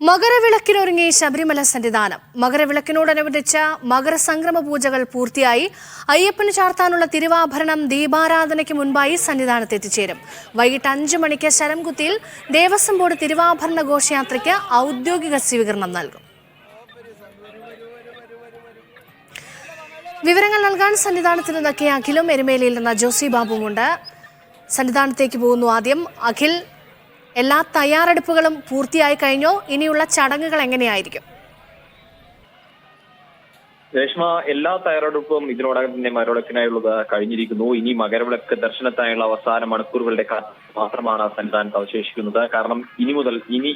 മകരവിളക്കിനൊരുങ്ങി ശബരിമല സന്നിധാനം. മകരവിളക്കിനോടനുബന്ധിച്ച മകരസംക്രമ പൂജകൾ പൂർത്തിയായി. അയ്യപ്പന് ചാർത്താനുള്ള തിരുവാഭരണം ദീപാരാധനയ്ക്ക് മുൻപായി സന്നിധാനത്ത് എത്തിച്ചേരും. വൈകിട്ട് 5 മണിക്ക് ശരംകുത്തിയിൽ ദേവസ്വം ബോർഡ് തിരുവാഭരണ ഘോഷയാത്രയ്ക്ക് ഔദ്യോഗിക സ്വീകരണം നൽകും. വിവരങ്ങൾ നൽകാൻ സന്നിധാനത്ത് നിന്നൊക്കെ അഖിലും എരുമേലിയിൽ നിന്ന് ജോസി ബാബുവുമുണ്ട്. സന്നിധാനത്തേക്ക് പോകുന്നു. ആദ്യം അഖിൽ, എല്ലാ തയ്യാറെടുപ്പുകളും പൂർത്തിയായി കഴിഞ്ഞോ? ഇനിയുള്ള ചടങ്ങുകൾ എങ്ങനെയായിരിക്കും? രേഷ്മ, എല്ലാ തയ്യാറെടുപ്പും ഇതിനോടകം തന്നെ മകരവിളക്കിനായുള്ളത് കഴിഞ്ഞിരിക്കുന്നു. ഇനി മകരവിളക്ക് ദർശനത്തിനായുള്ള അവസാന മണിക്കൂറുകളുടെ മാത്രമാണ് സന്നിധാനത്ത് അവശേഷിക്കുന്നത്. കാരണം ഇനി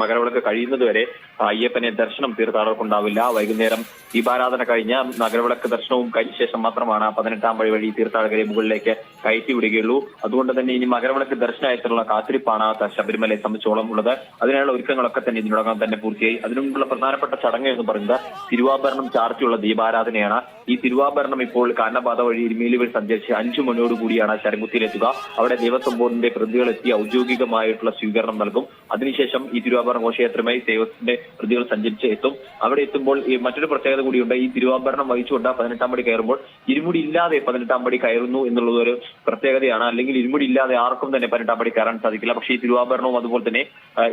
മകരവിളക്ക് കഴിയുന്നതുവരെ അയ്യപ്പനെ ദർശനം തീർത്ഥാടകർക്കുണ്ടാവില്ല. വൈകുന്നേരം ദീപാരാധന കഴിഞ്ഞ മകരവിളക്ക് ദർശനവും കഴിഞ്ഞ ശേഷം മാത്രമാണ് 18-ാം പടി വഴി തീർത്ഥാടകരെ മുകളിലേക്ക് കയറ്റി വിടുകയുള്ളൂ. അതുകൊണ്ട് തന്നെ ഇനി മകരവിളക്ക് ദർശനത്തിനുള്ള കാത്തിരിപ്പാണ് ശബരിമലയെ സംബന്ധിച്ചോളം ഉള്ളത്. അതിനുള്ള ഒരുക്കങ്ങളൊക്കെ തന്നെ ഇതിനോടകം തന്നെ പൂർത്തിയായി. അതിനുള്ള പ്രധാനപ്പെട്ട ചടങ്ങ് എന്ന് പറയുന്നത് തിരുവാഭരണം ചാർത്തിയുള്ള ദീപാരാധനയാണ്. ഈ തിരുവാഭരണം ഇപ്പോൾ കാനനപാത വഴി എരുമേലി വഴി സഞ്ചരിച്ച് 5 മണിയോടുകൂടിയാണ് ശരംകുത്തിയിലെത്തുക. അവിടെ ദേവസ്വം ബോർഡിന്റെ പ്രതികളെത്തി ഔദ്യോഗികമായിട്ടുള്ള സ്വീകരണം നൽകും. അതിനുശേഷം ഈ തിരുവാഭരണ ഘോഷയാത്രയുമായി ദേവസ്വത്തിന്റെ പ്രതികൾ സഞ്ചരിച്ച് എത്തും. അവിടെ എത്തുമ്പോൾ മറ്റൊരു പ്രത്യേകത കൂടിയുണ്ട്. ഈ തിരുവാഭരണം വഹിച്ചുകൊണ്ട് 18-ാം പടി കയറുമ്പോൾ ഇരുമുടി ഇല്ലാതെ 18-ാം പടി കയറുന്നു എന്നുള്ളത് ഒരു പ്രത്യേകതയാണ്. അല്ലെങ്കിൽ ഇരുമുടി ഇല്ലാതെ ആർക്കും തന്നെ 18-ാം പടി കയറാൻ സാധിക്കില്ല. പക്ഷേ ഈ തിരുവാഭരണവും അതുപോലെ തന്നെ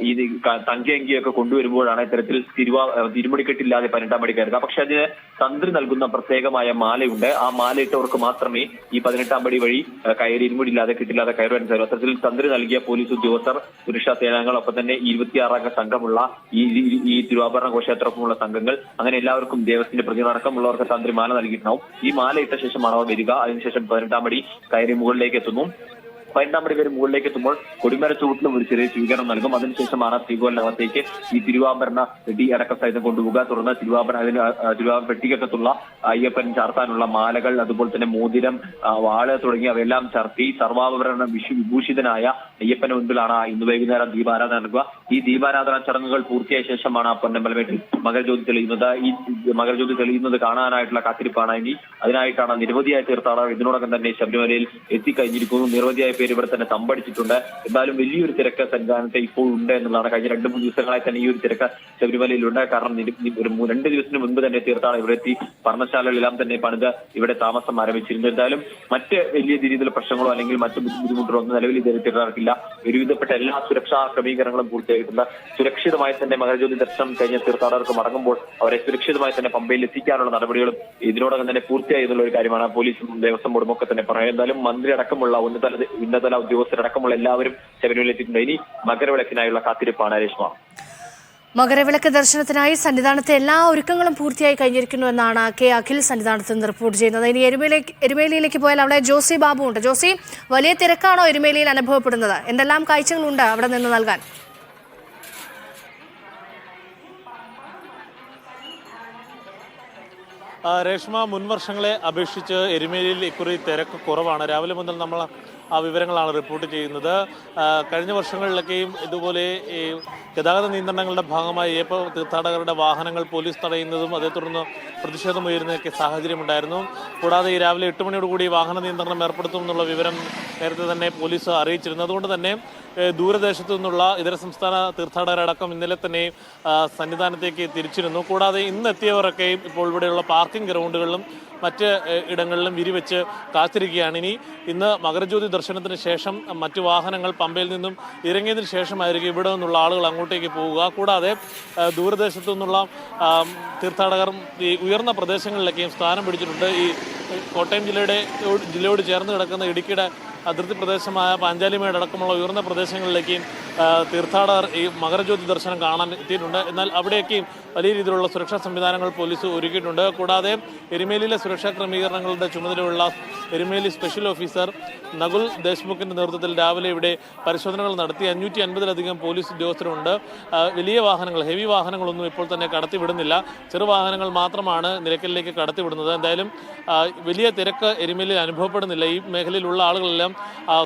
ഈ തങ്കിയങ്കിയൊക്കെ കൊണ്ടുവരുമ്പോഴാണ് ഇത്തരത്തിൽ ഇരുമുടിക്കെട്ടില്ലാതെ 18-ാം പടി കയറുക. പക്ഷെ അതിന് തന്ത്രി നൽകുന്ന പ്രത്യേകമായ മാലയുണ്ട്. ആ മാലയിട്ടവർക്ക് മാത്രമേ ഈ 18-ാം പടി വഴി കയറി ഇരുമുടിയില്ലാതെ കിട്ടില്ലാതെ കയറുവാൻ സാധിക്കും. അത്തരത്തിൽ തന്ത്രി നൽകിയ പോലീസ് ഉദ്യോഗസ്ഥർ, സുരക്ഷാ സേനാംഗങ്ങൾ, ഒപ്പം തന്നെ 26-അംഗ സംഘമുള്ള ഈ തിരുവാഭരണ ഘോഷയാത്രക്കുമുള്ള സംഘങ്ങൾ, അങ്ങനെ എല്ലാവർക്കും ദേവസ്വത്തിന്റെ പ്രതിനിധിയടക്കമുള്ളവർക്ക് തന്ത്രി മാല നൽകിയിട്ടുണ്ടാവും. ഈ മാല ഇട്ട ശേഷമാണ് അവർ വരിക. അതിനുശേഷം 18-ാം പടി കയറി മുകളിലേക്ക് എത്തുന്നു. 18-ാം പടി വരെ മുകളിലേക്ക് എത്തുമ്പോൾ കൊടിമര ചൂട്ടിലും ഒരു ചെറിയ സ്വീകരണം നൽകും. അതിനുശേഷമാണ് ശ്രീകോലിനകത്തേക്ക് ഈ തിരുവാഭരണ പെട്ടി അടക്കം സഹിതം കൊണ്ടുപോകുക. തുടർന്ന് തിരുവാഭരണ പെട്ടിക്കകത്തുള്ള അയ്യപ്പൻ ചാർത്താനുള്ള മാലകൾ, അതുപോലെ തന്നെ മോതിരം, വാള് തുടങ്ങിയവയെല്ലാം ചാർത്തി സർവാഭരണ വിഭൂഷിതനായ അയ്യപ്പന് മുൻപിലാണ് ഇന്ന് വൈകുന്നേരം ദീപാരാധന നൽകുക. ഈ ദീപാരാധന ചടങ്ങുകൾ പൂർത്തിയായ ശേഷമാണ് പൊന്നമ്പലമേട്ടിൽ മകരജ്യോതി തെളിയുന്നത്. ഈ മകരജ്യോതി തെളിയുന്നത് കാണാനായിട്ടുള്ള കാത്തിരിപ്പാണ് ഇനി. അതിനായിട്ടാണ് നിരവധിയായ തീർത്ഥാടകർ ഇതിനോടകം തന്നെ ശബരിമലയിൽ എത്തിക്കഴിഞ്ഞിരിക്കുന്നു. നിരവധിയായ പേര് ഇവിടെ തന്നെ തമ്പടിച്ചിട്ടുണ്ട്. എന്തായാലും വലിയൊരു തിരക്ക് സന്നിധാനത്ത് ഇപ്പോൾ ഉണ്ട് എന്നുള്ളതാണ്. കഴിഞ്ഞ 2-3 ദിവസങ്ങളായി തന്നെ ഈ ഒരു തിരക്ക് ശബരിമലയിലുണ്ട്. കാരണം 2 ദിവസത്തിന് മുൻപ് തന്നെ തീർത്ഥാടകർ ഇവിടെ എത്തി പർണശാലകളെല്ലാം തന്നെ പണിത് ഇവിടെ താമസം ആരംഭിച്ചിരുന്നു. എന്തായാലും മറ്റ് വലിയ രീതിയിലുള്ള പ്രശ്നങ്ങളോ അല്ലെങ്കിൽ മറ്റു ബുദ്ധിമുട്ടുകളോ ഒന്നും നിലവിൽ ഇതുവരെ തീർത്ഥാടകർക്കില്ല. ഒരുവിധപ്പെട്ട എല്ലാ സുരക്ഷാ ക്രമീകരണങ്ങളും പൂർത്തിയായിട്ടുണ്ട്. സുരക്ഷിതമായി തന്നെ മകരജ്യോതി ദർശനം കഴിഞ്ഞ തീർത്ഥാടകർക്ക് മടങ്ങുമ്പോൾ അവരെ സുരക്ഷിതമായി തന്നെ പമ്പയിൽ എത്തിക്കാനുള്ള നടപടികളും ഇതിനോടകം തന്നെ പൂർത്തിയായി എന്നുള്ള ഒരു കാര്യമാണ് പോലീസും ദേവസ്വം ബോർഡും ഒക്കെ തന്നെ പറയുന്നത്. എന്തായാലും മന്ത്രി അടക്കമുള്ള ഉന്നതതല ഉദ്യോഗസ്ഥരടക്കമുള്ള എല്ലാവരും ശബരിമലയിൽ എത്തിയിട്ടുണ്ട്. ഇനി മകരവിളക്കിനായുള്ള കാത്തിരിപ്പാണ് രേഷ്മ. മകരവിളക്ക് ദർശനത്തിനായി സന്നിധാനത്തെ എല്ലാ ഒരുക്കങ്ങളും പൂർത്തിയായി കഴിഞ്ഞിരിക്കുന്നു എന്നാണ് കെ അഖിൽ സന്നിധാനത്ത് നിന്ന് റിപ്പോർട്ട് ചെയ്യുന്നത്. ഇനി എരുമേലിയിലേക്ക് പോയാൽ അവിടെ ജോസി ബാബു ഉണ്ട്. ജോസി, വലിയ തിരക്കാണോ എരുമേലിയിൽ അനുഭവപ്പെടുന്നത്? എന്തെല്ലാം കാഴ്ചകളുണ്ട് അവിടെ നിന്ന് നൽകാൻ? രേഷ്മ, മുൻവർഷങ്ങളെ അപേക്ഷിച്ച് എരുമേലിയിൽ ഇക്കുറി തിരക്ക് കുറവാണ്. രാവിലെ മുതൽ നമ്മൾ ആ വിവരങ്ങളാണ് റിപ്പോർട്ട് ചെയ്യുന്നത്. കഴിഞ്ഞ വർഷങ്ങളിലൊക്കെയും ഇതുപോലെ ഈ ഗതാഗത നിയന്ത്രണങ്ങളുടെ ഭാഗമായി തീർത്ഥാടകരുടെ വാഹനങ്ങൾ പോലീസ് തടയുന്നതും അതേ തുടർന്ന് പ്രതിഷേധമുയരുന്നതൊക്കെ സാഹചര്യമുണ്ടായിരുന്നു. കൂടാതെ ഈ രാവിലെ 8 മണിയോടുകൂടി വാഹന നിയന്ത്രണം ഏർപ്പെടുത്തും എന്നുള്ള വിവരം നേരത്തെ തന്നെ പോലീസ് അറിയിച്ചിരുന്നു. അതുകൊണ്ട് തന്നെ ദൂരദേശത്തു നിന്നുള്ള ഇതര സംസ്ഥാന തീർത്ഥാടകരടക്കം ഇന്നലെ തന്നെ സന്നിധാനത്തേക്ക് തിരിച്ചിരുന്നു. കൂടാതെ ഇന്നെത്തിയവരൊക്കെയും ഇപ്പോൾ ഇവിടെയുള്ള പാർക്കിംഗ് ഗ്രൗണ്ടുകളിലും മറ്റ് ഇടങ്ങളിലും വിരിവെച്ച് കാത്തിരിക്കുകയാണ്. ഇന്ന് മകരജ്യോതി ദർശനത്തിന് ശേഷം മറ്റു വാഹനങ്ങൾ പമ്പയിൽ നിന്നും ഇറങ്ങിയതിന് ശേഷമായിരിക്കും ഇവിടെ നിന്നുള്ള ആളുകൾ അങ്ങോട്ടേക്ക് പോവുക. കൂടാതെ ദൂരദേശത്തു നിന്നുള്ള തീർത്ഥാടകർ ഈ ഉയർന്ന പ്രദേശങ്ങളിലൊക്കെയും സ്ഥാനം പിടിച്ചിട്ടുണ്ട്. ഈ കോട്ടയം ജില്ലയോട് ചേർന്ന് കിടക്കുന്ന ഇടുക്കിയുടെ അതിർത്തി പ്രദേശമായ പാഞ്ചാലിമേട് അടക്കമുള്ള ഉയർന്ന പ്രദേശങ്ങളിലേക്കും തീർത്ഥാടകർ ഈ മകരജ്യോതി ദർശനം കാണാൻ എത്തിയിട്ടുണ്ട്. എന്നാൽ അവിടെയൊക്കെയും വലിയ രീതിയിലുള്ള സുരക്ഷാ സംവിധാനങ്ങൾ പോലീസ് ഒരുക്കിയിട്ടുണ്ട്. കൂടാതെ എരുമേലിയിലെ സുരക്ഷാ ക്രമീകരണങ്ങളുടെ ചുമതലയുള്ള എരുമേലി സ്പെഷ്യൽ ഓഫീസർ നകുൽ ദേശ്മുഖിന്റെ നേതൃത്വത്തിൽ രാവിലെ ഇവിടെ പരിശോധനകൾ നടത്തി. 550-ലധികം പോലീസ് ഉദ്യോഗസ്ഥരുണ്ട്. വലിയ വാഹനങ്ങൾ, ഹെവി വാഹനങ്ങളൊന്നും ഇപ്പോൾ തന്നെ കടത്തിവിടുന്നില്ല. ചെറുവാഹനങ്ങൾ മാത്രമാണ് നിലയ്ക്കലിലേക്ക് കടത്തിവിടുന്നത്. എന്തായാലും വലിയ തിരക്ക് എരുമേലിയിൽ അനുഭവപ്പെടുന്നില്ല. ഈ മേഖലയിലുള്ള ആളുകളെല്ലാം,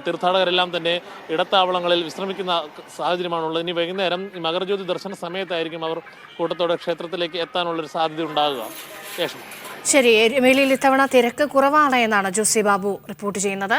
തീർത്ഥാടകരെല്ലാം തന്നെ ഇടത്താവളങ്ങളിൽ വിശ്രമിക്കുന്ന സാഹചര്യമാണുള്ളത്. ഇനി വൈകുന്നേരം മകരജ്യോതി ദർശന സമയത്തായിരിക്കും അവർ കൂട്ടത്തോടെ ക്ഷേത്രത്തിലേക്ക് എത്താനുള്ളൊരു സാധ്യത ഉണ്ടാകുക. ശരി, എരുമേലിയിൽ ഇത്തവണ തിരക്ക് കുറവാണ് എന്നാണ് ജോസി ബാബു റിപ്പോർട്ട് ചെയ്യുന്നത്.